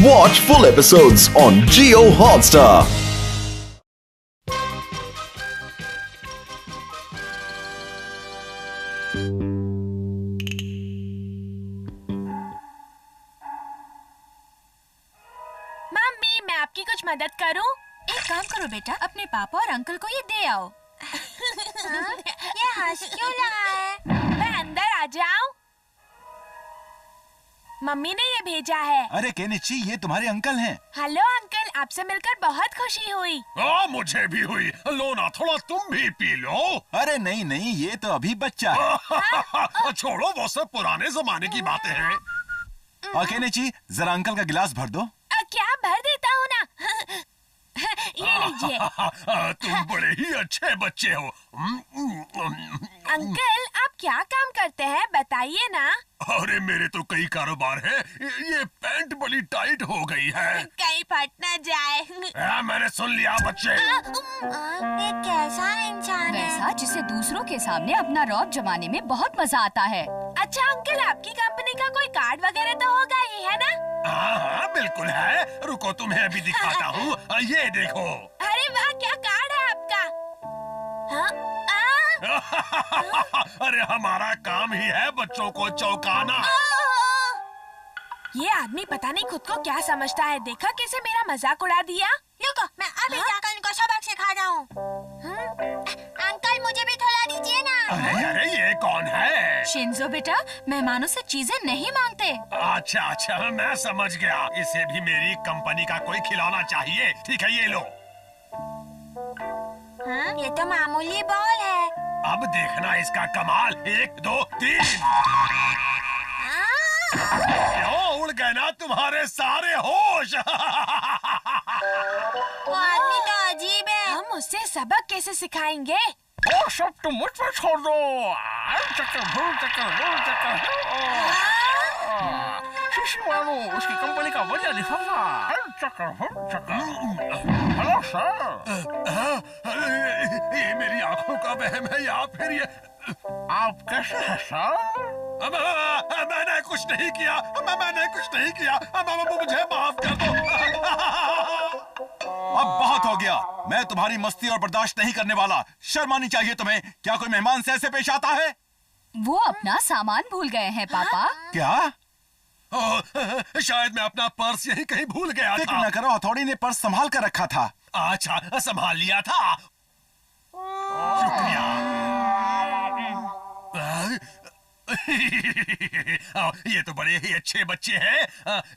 Watch full episodes on Jio Hotstar. Mummy, मैं आपकी कुछ मदद करूं? एक काम करो बेटा, अपने पापा और अंकल को ये दे आओ। ये हंस क्यों रहा है? मैं अंदर आ जाऊं? मम्मी ने ये भेजा है। अरे केनिची, ये तुम्हारे अंकल हैं। हेलो अंकल, आपसे मिलकर बहुत खुशी हुई। मुझे भी हुई। लो ना, थोड़ा तुम भी पी लो। अरे नहीं नहीं, ये तो अभी बच्चा है। छोड़ो, वो सब पुराने जमाने की बातें हैं। और केनिची, जरा अंकल का गिलास भर दो। क्या भर देता हूँ ना। ये लीजिए। तुम बड़े ही अच्छे बच्चे हो। अंकल, आप क्या काम करते हैं, बताइए ना। अरे मेरे तो कई कारोबार है। ये पैंट बड़ी टाइट हो गई है। कहीं फट ना जाए। मैंने सुन लिया बच्चे। ये कैसा इंसान है? वैसा जिसे दूसरों के सामने अपना रौब जमाने में बहुत मजा आता है। अच्छा अंकल, आपकी कंपनी का कोई कार्ड वगैरह तो होगा ही, है ना? हाँ बिल्कुल है। रुको, तुम्हें अभी दिखाता हूँ। ये देखो। अरे वाह, क्या कार्ड है आपका? हाँ? अरे हमारा काम ही है बच्चों को चौंकाना। ये आदमी पता नहीं खुद को क्या समझता है। देखा कैसे मेरा मजाक उड़ा दिया। रुको, मैं अभी जाकर इनको सबक सिखा रहा हूँ। अंकल, मुझे भी थोड़ा दीजिए ना। अरे ये कौन है? शिंजो बेटा, मेहमानों से चीजें नहीं मांगते। अच्छा अच्छा, मैं समझ गया। इसे भी मेरी कंपनी का कोई खिलौना चाहिए। ठीक है, ये लो। ये तो मामूली बॉल है। अब देखना इसका कमाल। 1 2 3। क्यों उड़ गए ना तुम्हारे सारे होश? वो आदमी तो अजीब है। हम उससे सबक कैसे सिखाएंगे? वो सब तुम मुझ पर छोड़ दो। उसकी कंपनी का बढ़िया लिफाफा। Hello sir. ये मेरी आंखों का वहम है या फिर ये? आप कैसे हैं सर? मैंने कुछ नहीं किया। मैंने कुछ नहीं किया। मुझे माफ कर दो। अब बहुत हो गया। मैं तुम्हारी मस्ती और बर्दाश्त नहीं करने वाला। शर्म आनी चाहिए तुम्हें। क्या कोई मेहमान से ऐसे पेश आता है? वो अपना सामान भूल गए हैं पापा। क्या? शायद मैं अपना पर्स यहीं कहीं भूल गया फिक्र था। न करो, हथौड़ी ने पर्स संभाल कर रखा था। अच्छा, संभाल लिया था। शुक्रिया। ये तो बड़े ही अच्छे बच्चे हैं।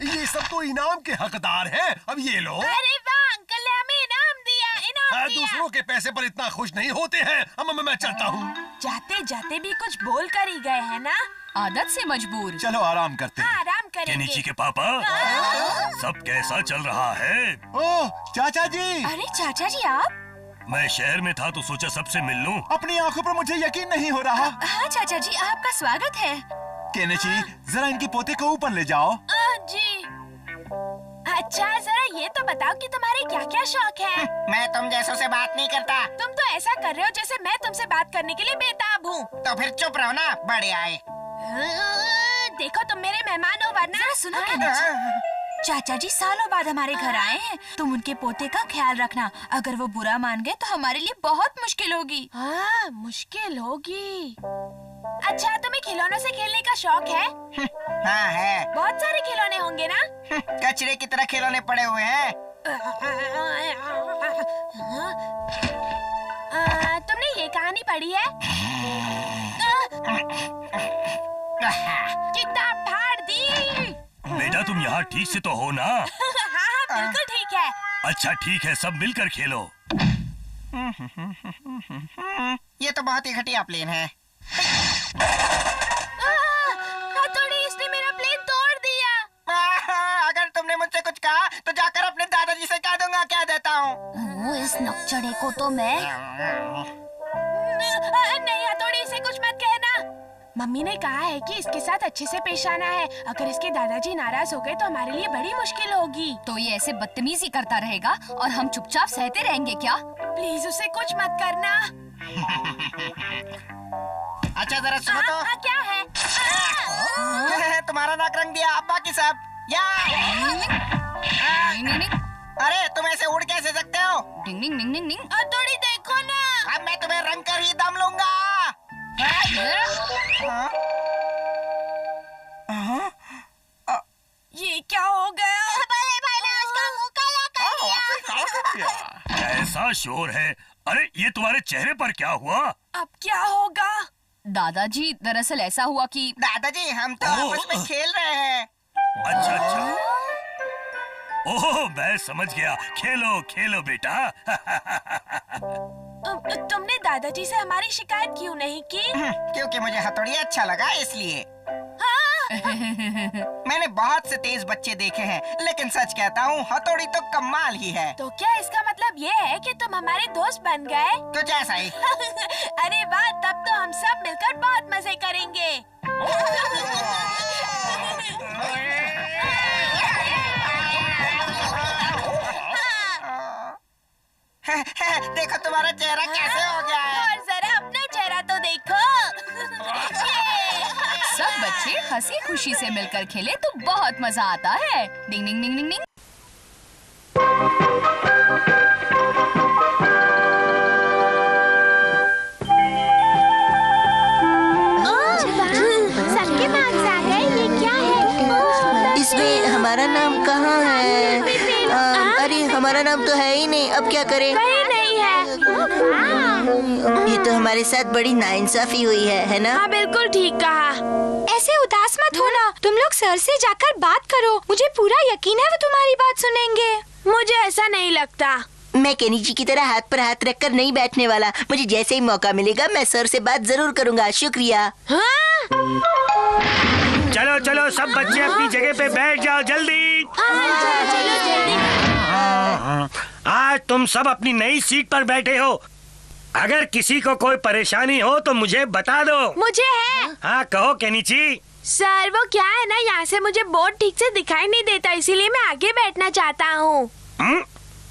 ये सब तो इनाम के हकदार हैं। अब ये लो। अरे वाह, अंकल ने हमें इनाम दिया। इनाम दिया। दूसरों के पैसे पर इतना खुश नहीं होते हैं। मैं चलता हूँ। जाते जाते भी कुछ बोल कर ही गए हैं ना। आदत से मजबूर। चलो आराम करते हैं। आराम करेंगे। केनिची के पापा, सब कैसा चल रहा है? ओह चाचा जी, अरे चाचा जी आप? मैं शहर में था तो सोचा सबसे मिल लूं। अपनी आंखों पर मुझे यकीन नहीं हो रहा। हाँ चाचा जी, आपका स्वागत है। केनिची, जरा इनके पोते को ऊपर ले जाओ। जी। अच्छा, जरा ये तो बताओ कि तुम्हारे क्या क्या शौक है? मैं तुम जैसों से बात नहीं करता। तुम तो ऐसा कर रहे हो जैसे मैं तुमसे बात करने के लिए बेताब हूँ। तो फिर चुप रहो ना, बड़े आए। देखो, तुम मेरे मेहमान हो वरना। जरा सुनो केनिची, चाचा जी सालों बाद हमारे घर आए हैं। तुम उनके पोते का ख्याल रखना। अगर वो बुरा मान गए तो हमारे लिए बहुत मुश्किल होगी। हाँ, मुश्किल होगी। अच्छा, तुम्हें खिलौनों से खेलने का शौक है? हाँ है। बहुत सारे खिलौने होंगे ना? कचरे की तरह खिलौने पड़े हुए हैं। तुमने ये कहानी पढ़ी है? किताब फाड़ दी। बेटा, तुम यहाँ ठीक से तो हो ना? हाँ, बिल्कुल ठीक है। अच्छा ठीक है, सब मिलकर खेलो। ये तो बहुत ही घटिया प्लेन है। हथौड़ी, इसने मेरा प्लेन तोड़ दिया। अगर तुमने मुझसे कुछ कहा तो जाकर अपने दादाजी से कह दूंगा। क्या देता हूँ? इस नकचड़े को तो मैं। नहीं हथौड़ी, इसे कुछ मत कहना। मम्मी ने कहा है कि इसके साथ अच्छे से पेश आना है। अगर इसके दादाजी नाराज हो गए तो हमारे लिए बड़ी मुश्किल होगी। तो ये ऐसे बदतमीजी करता रहेगा और हम चुपचाप सहते रहेंगे क्या? प्लीज उसे कुछ मत करना। अच्छा जरा सुनो तो। क्या है? तुम्हारा नाक रंग दिया, अब बाकी सब या अरे तुम ऐसे उड़ कैसे सकते हो? डिंग डिंग डिंग डिंग डिंग। हथौड़ी देखो ना। अब मैं तुम्हें रंग कर ही दम लूंगा। ये क्या हो गया? बड़े भाई ने उसका मुंह काला कर दिया। ऐसा शोर है। अरे ये तुम्हारे चेहरे पर क्या हुआ? अब क्या होगा? दादाजी, दरअसल ऐसा हुआ कि दादाजी हम तो आपस में खेल रहे हैं। अच्छा अच्छा। ओह मैं समझ गया। खेलो खेलो बेटा। तुमने दादाजी से हमारी शिकायत क्यों नहीं की? क्योंकि मुझे हथौड़ी अच्छा लगा इसलिए। मैंने बहुत से तेज बच्चे देखे हैं, लेकिन सच कहता हूँ हथौड़ी तो कमाल ही है। तो क्या इसका मतलब ये है कि तुम हमारे दोस्त बन गए? कुछ ऐसा ही। अरे वाह, तब तो हम सब मिलकर बहुत मजे करेंगे। देखो तुम्हारा चेहरा कैसे हो गया है। और जरा अपना चेहरा तो देखो। सब बच्चे हंसी खुशी से मिलकर खेले तो बहुत मजा आता है। डिंग डिंग डिंग डिंग डिंग। सबके मार्क्स आ गए। ये क्या है? इसमें हमारा नाम कहाँ है? अरे हमारा नाम तो है ही नहीं, अब क्या करें? कहीं नहीं है। ये तो हमारे साथ बड़ी नाइंसाफी हुई है ना? हाँ बिल्कुल ठीक कहा। ऐसे उदास मत होना, तुम लोग सर से जाकर बात करो। मुझे पूरा यकीन है वो तुम्हारी बात सुनेंगे। मुझे ऐसा नहीं लगता। मैं केनी जी की तरह हाथ पर हाथ रखकर नहीं बैठने वाला। मुझे जैसे ही मौका मिलेगा मैं सर से बात जरूर करूँगा। शुक्रिया। हाँ? चलो चलो सब बच्चे अपनी जगह पे बैठ जाओ जल्दी। चलो जल्दी। आज तुम सब अपनी नई सीट पर बैठे हो। अगर किसी को कोई परेशानी हो तो मुझे बता दो। मुझे है। हाँ कहो केनिची। सर वो क्या है ना, यहाँ से मुझे बोर्ड ठीक से दिखाई नहीं देता, इसीलिए मैं आगे बैठना चाहता हूँ।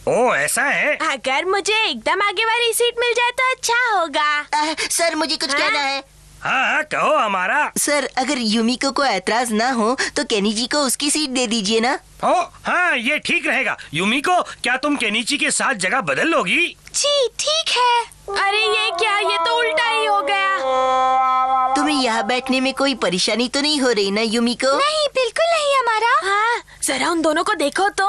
ओ ऐसा है। अगर मुझे एकदम आगे वाली सीट मिल जाए तो अच्छा होगा। सर मुझे कुछ कहना है। हाँ हाँ कहो हमारा। सर अगर यूमिको को ऐतराज ना हो तो केनी जी को उसकी सीट दे दीजिए ना। ओ हाँ ये ठीक रहेगा। यूमिको क्या तुम केनिची के साथ जगह बदल लोगी? जी ठीक है। अरे ये क्या, ये तो उल्टा ही हो गया। तुम्हें यहाँ बैठने में कोई परेशानी तो नहीं हो रही ना यूमिको? नहीं बिल्कुल नहीं हमारा। हाँ जरा उन दोनों को देखो तो।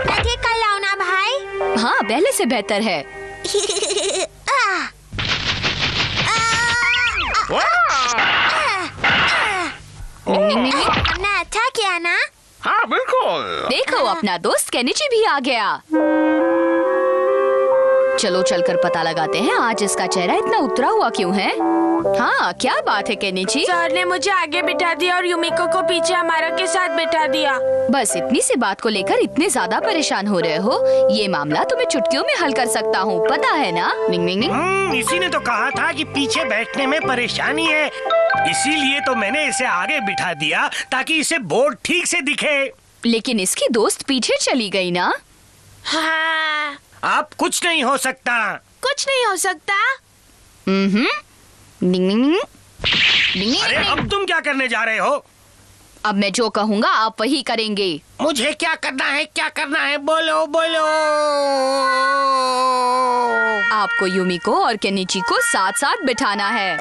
मैं ठीक कर लाऊं ना भाई? हाँ पहले से बेहतर है। हमने अच्छा किया ना? हाँ बिल्कुल। देखो अपना दोस्त केनिची भी आ गया। चलो चलकर पता लगाते हैं आज इसका चेहरा इतना उतरा हुआ क्यों है। हाँ क्या बात है केनिची? सर ने मुझे आगे बिठा दिया और यूमिको को पीछे हमारा के साथ बिठा दिया। बस इतनी सी बात को लेकर इतने ज्यादा परेशान हो रहे हो? ये मामला तुम्हें चुटकियों में हल कर सकता हूँ, पता है ना? निंग निंग निंग। इसी ने तो कहा था कि पीछे बैठने में परेशानी है, इसीलिए तो मैंने इसे आगे बिठा दिया ताकि इसे बोर्ड ठीक से दिखे। लेकिन इसकी दोस्त पीछे चली गई ना? हाँ अब कुछ नहीं हो सकता। कुछ नहीं हो सकता। निंग निंग निंग। निंग निंग अरे निंग। अब तुम क्या करने जा रहे हो? अब मैं जो कहूँगा आप वही करेंगे। मुझे क्या करना है, क्या करना है, बोलो बोलो। आपको यूमिको और केनिची को साथ साथ बिठाना है।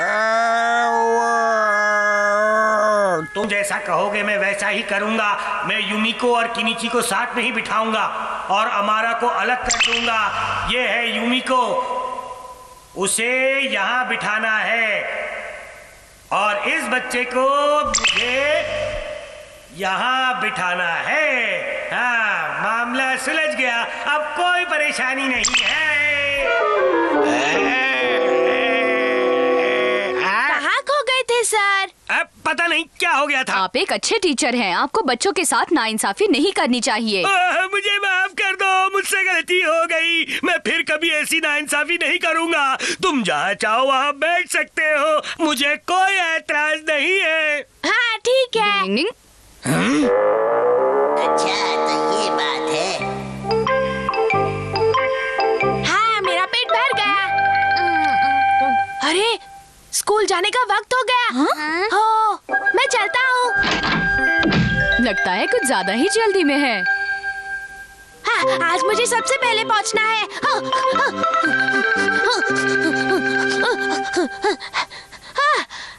तुम जैसा कहोगे मैं वैसा ही करूंगा। मैं यूमिको और किनिची को साथ में ही बिठाऊंगा और अमारा को अलग कर दूंगा। ये है यूमिको, उसे यहाँ बिठाना है और इस बच्चे को मुझे यहाँ बिठाना है। हाँ मामला सुलझ गया, अब कोई परेशानी नहीं है। कहाँ खो गए थे सर? अब पता नहीं क्या हो गया था। आप एक अच्छे टीचर हैं, आपको बच्चों के साथ नाइंसाफी नहीं करनी चाहिए। मुझे माफ कर दो, मुझसे गलती हो गई। मैं फिर कभी ऐसी नाइंसाफी नहीं करूंगा। तुम जहाँ चाहो वहाँ बैठ सकते हो, मुझे कोई ऐतराज नहीं है। हाँ ठीक है। निंग निंग। अच्छा तो ये बात है। हाँ मेरा पेट भर गया। अरे स्कूल जाने का वक्त हो गया। हो मैं चलता हूँ। लगता है कुछ ज्यादा ही जल्दी में है। हाँ, आज मुझे सबसे पहले पहुंचना है।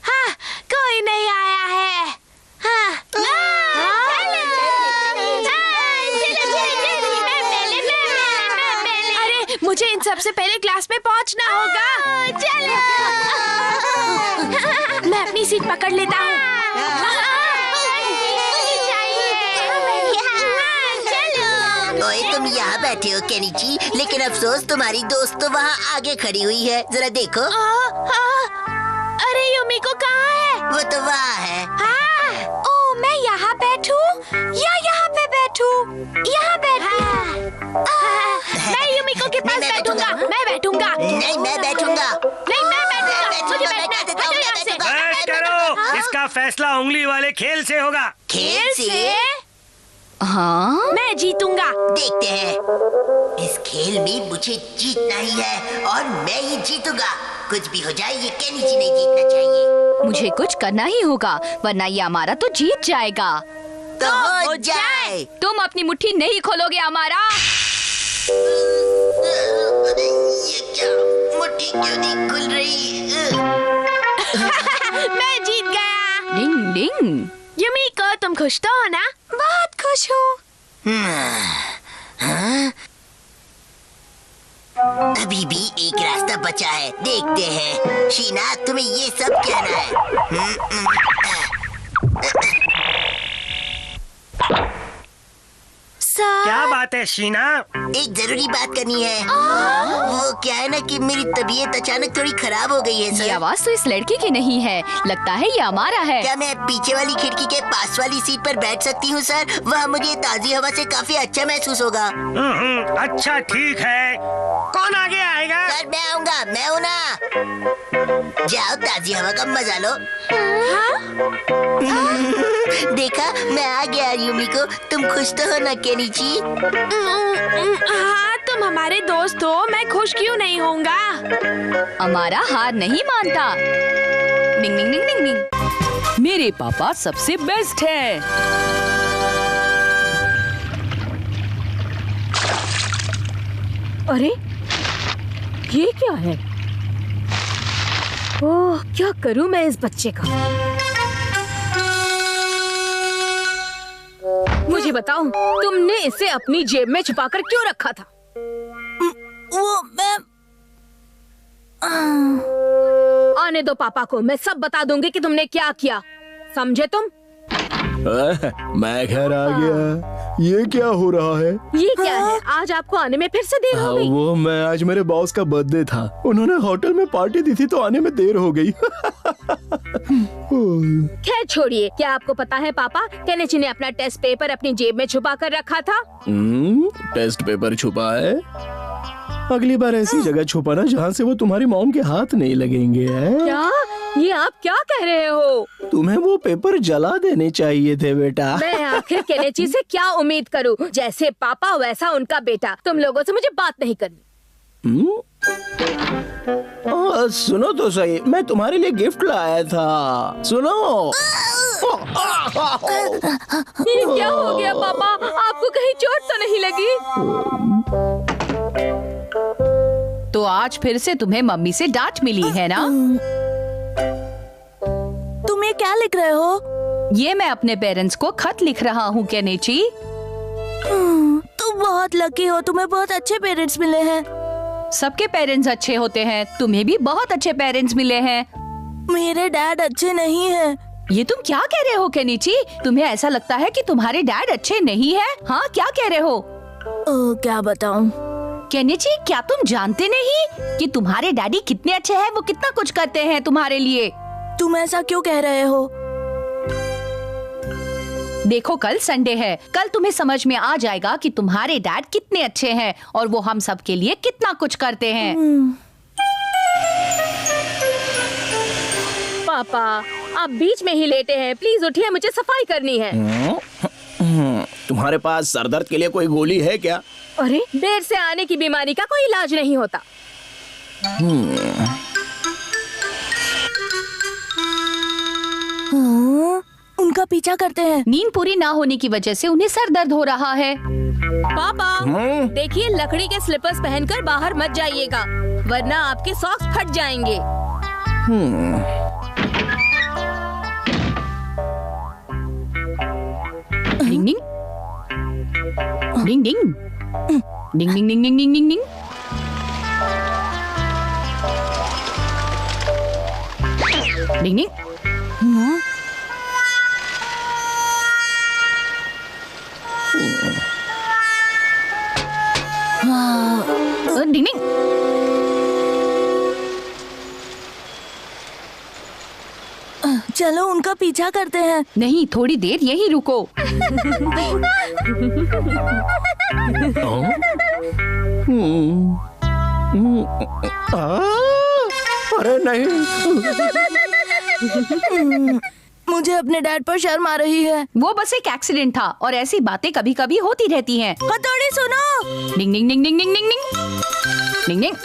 हाँ, कोई नहीं आया है। अरे मुझे इन सबसे पहले क्लास में पहुंचना होगा। चलो। मैं अपनी सीट पकड़ लेता हूँ। ओए तुम यहाँ बैठे हो केनिची, लेकिन अफसोस तुम्हारी दोस्त तो वहाँ आगे खड़ी हुई है, जरा देखो। अरे युमिको कहाँ है? वो तो वहाँ है। ओह, मैं यहाँ बैठूं या यहाँ पे बैठूं? यहाँ बैठूं। मैं युमिको के पास बैठूंगा। मैं बैठूंगा। नहीं, मैं बैठूंगा। नहीं, मैं बैठूंगा। मुझे बैठना है। हटो यहाँ से। बस करो, इसका फैसला उंगली वाले खेल से होगा। खेल से? हाँ, मैं जीतूंगा। देखते हैं। इस खेल में मुझे जीतना ही है और मैं ही जीतूंगा। कुछ भी हो जाए, ये केनिची नहीं जीतना चाहिए। मुझे कुछ करना ही होगा, वरना ये हमारा तो जीत जाएगा। तो हो जाए। तुम अपनी मुट्ठी नहीं खोलोगे हमारा। ये क्या, मुट्ठी क्यों नहीं खुल रही? मैं जीत गया। डिंग डिंग। युमिको, तुम खुश तो हो ना? बहुत खुश हूँ। अभी भी एक रास्ता बचा है, देखते हैं। शीना, तुम्हें ये सब कहना है। क्या बात है शीना? एक जरूरी बात करनी है। वो क्या है ना कि मेरी तबीयत अचानक थोड़ी खराब हो गई है ये सर। आवाज तो इस लड़की की नहीं है, लगता है ये हमारा है। क्या मैं पीछे वाली खिड़की के पास वाली सीट पर बैठ सकती हूँ सर? वहाँ मुझे ताजी हवा से काफी अच्छा महसूस होगा। अच्छा ठीक है। कौन आगे आएगा? सर मैं आऊँगा, मैं हूँ ना। जाओ, ताजी हवा का मजा लो। देखा, मैं आ गया युमिको। तुम खुश तो हो ना केनिची? हाँ, तुम हमारे दोस्त हो, मैं खुश क्यों नहीं होऊंगा? हमारा हार नहीं मानता। डिंग डिंग डिंग डिंग डिंग। मेरे पापा सबसे बेस्ट है। अरे ये क्या है? ओह, क्या करूं मैं इस बच्चे का? मुझे बताओ, तुमने इसे अपनी जेब में छुपाकर क्यों रखा था? वो मैं आने दो पापा को, मैं सब बता दूंगी कि तुमने क्या किया। समझे तुम? मैं घर आ गया। ये क्या हो रहा है? ये क्या है? आज आपको आने में फिर से देर हो गई। वो मैं आज मेरे बॉस का बर्थडे था, उन्होंने होटल में पार्टी दी थी तो आने में देर हो गई। खैर छोड़िए, क्या आपको पता है पापा, केनिची ने अपना टेस्ट पेपर अपनी जेब में छुपा कर रखा था। टेस्ट पेपर छुपा है? अगली बार ऐसी जगह छुपाना जहाँ से वो तुम्हारी मॉम के हाथ नहीं लगेंगे। क्या? ये आप क्या कह रहे हो? तुम्हें वो पेपर जला देने चाहिए थे बेटा। मैं आखिर केनिची से क्या उम्मीद करूं? जैसे पापा वैसा उनका बेटा। तुम लोगों से मुझे बात नहीं करनी। सुनो तो सही, मैं तुम्हारे लिए गिफ्ट लाया था। सुनो। ये क्या हो गया पापा? आपको कहीं चोट तो नहीं लगी? तो आज फिर से तुम्हें मम्मी से डांट मिली है ना? तुम ये क्या लिख रहे हो? ये मैं अपने पेरेंट्स को खत लिख रहा हूँ केनिची। तुम बहुत लकी हो, तुम्हें बहुत अच्छे पेरेंट्स मिले हैं। सबके पेरेंट्स अच्छे होते हैं, तुम्हें भी बहुत अच्छे पेरेंट्स मिले हैं। मेरे डैड अच्छे नहीं हैं। ये तुम क्या कह रहे हो केनिची? तुम्हें ऐसा लगता है कि तुम्हारे डैड अच्छे नहीं हैं? हाँ, क्या कह रहे हो? क्या बताऊं? केनिची, क्या तुम जानते नहीं कि तुम्हारे डैडी कितने अच्छे हैं? वो कितना कुछ करते हैं तुम्हारे लिए। तुम ऐसा क्यों कह रहे हो? देखो, कल संडे है, कल तुम्हें समझ में आ जाएगा कि तुम्हारे डैड कितने अच्छे हैं और वो हम सब के लिए कितना कुछ करते हैं। पापा, आप बीच में ही लेटे हैं, प्लीज उठिए, मुझे सफाई करनी है। तुम्हारे पास सरदर्द के लिए कोई गोली है क्या? अरे, देर से आने की बीमारी का कोई इलाज नहीं होता। उनका पीछा करते हैं। नींद पूरी ना होने की वजह से उन्हें सर दर्द हो रहा है। पापा देखिए, लकड़ी के स्लीपर्स पहनकर बाहर मत जाइएगा, वरना आपके सॉक्स फट जाएंगे। डिंग डिंग डिंग डिंग डिंग डिंग डिंग डिंग डिंग डिंग डिंग। डिंग डिंग। डिंग डिंग। चलो उनका पीछा करते हैं। नहीं, थोड़ी देर यहीं रुको। अरे नहीं, मुझे अपने डैड पर शर्म आ रही है। वो बस एक एक्सीडेंट था और ऐसी बातें कभी कभी होती रहती हैं। हथौड़ी सुनो। डिंग डिंग डिंग डिंग डिंग डिंग डिंग डिंग डिंग।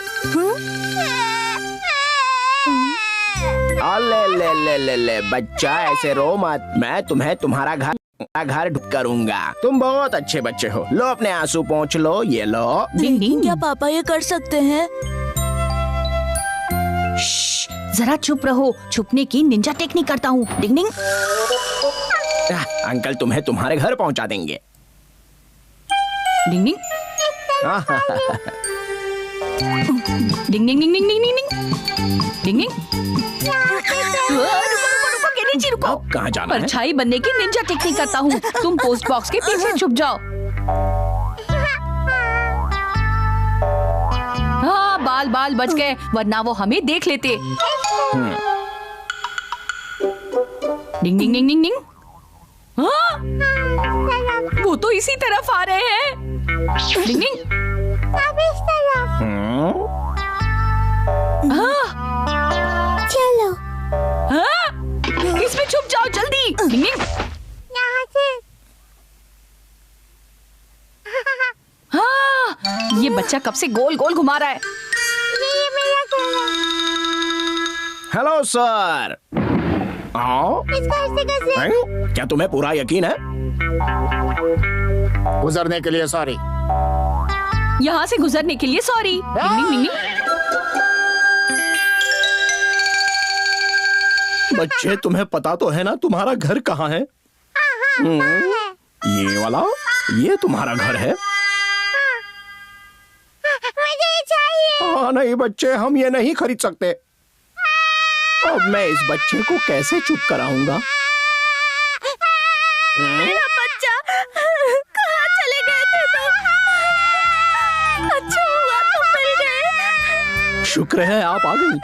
ले ले ले ले ले बच्चा, ऐसे रो मत। मैं तुम्हें तुम्हारा घर ढूंढ करूंगा। तुम बहुत अच्छे बच्चे हो। लो अपने आंसू पोंछ लो, ये लो। डिंग डिंग। क्या पापा ये कर सकते हैं? जरा चुप रहो, छुपने की निंजा टेक्निक करता हूँ। डिंग डिंग। अंकल तुम्हें तुम्हारे घर पहुंचा देंगे। डिंग डिंग डिंग डिंग डिंग डिंग डिंग डिंग डिंग डिंग। रुको, कहाँ जाना है? परछाई बनने की निंजा टेक्निक करता हूँ। तुम पोस्ट बॉक्स के पीछे छुप जाओ। हाँ, बाल बाल बच गए, वरना वो हमें देख लेते। डिंग डिंग डिंग डिंग डिंग। हाँ, वो तो इसी तरफ आ रहे हैं। डिंग डिंग। चलो इसमें छुप जाओ जल्दी। डिंग डिंग। यहाँ से। हाँ, ये बच्चा कब से गोल गोल घुमा रहा है। ये मेरा घर है। Hello sir. आओ। इस घर से कैसे? क्या तुम्हें पूरा यकीन है? गुजरने के लिए सॉरी। यहाँ से गुजरने के लिए सॉरी। डिंग डिंग डिंग डिंग। बच्चे, तुम्हें पता तो है ना तुम्हारा घर कहाँ है? ये वाला, ये तुम्हारा घर है? मुझे ये चाहिए। हाँ नहीं बच्चे, हम ये नहीं खरीद सकते। अब मैं इस बच्चे को कैसे चुप कराऊंगा? मेरा बच्चा, कहाँ चले गए थे तुम? अच्छा हुआ तुम मिल गए। शुक्र है आप आ गई।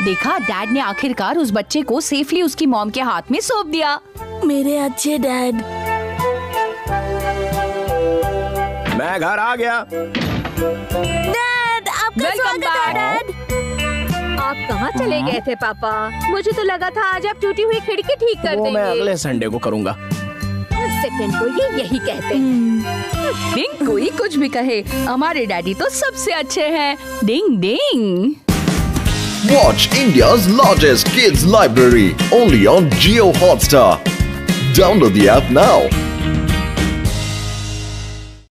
देखा, डैड ने आखिरकार उस बच्चे को सेफली उसकी मॉम के हाथ में सौंप दिया। मेरे अच्छे डैड। मैं घर आ गया। डैड, आपका स्वागत है डैड। आप कहाँ चले गए थे पापा? मुझे तो लगा था आज आप टूटी हुई खिड़की ठीक कर वो देंगे। मैं अगले संडे को करूँगा। हर सेकंड को ये यही कहते हैं। डिंग, कोई कुछ भी कहे, हमारे डैडी तो सबसे अच्छे हैं। डिंग डिंग। Watch India's largest kids library only on Jio Hotstar. Download the app now.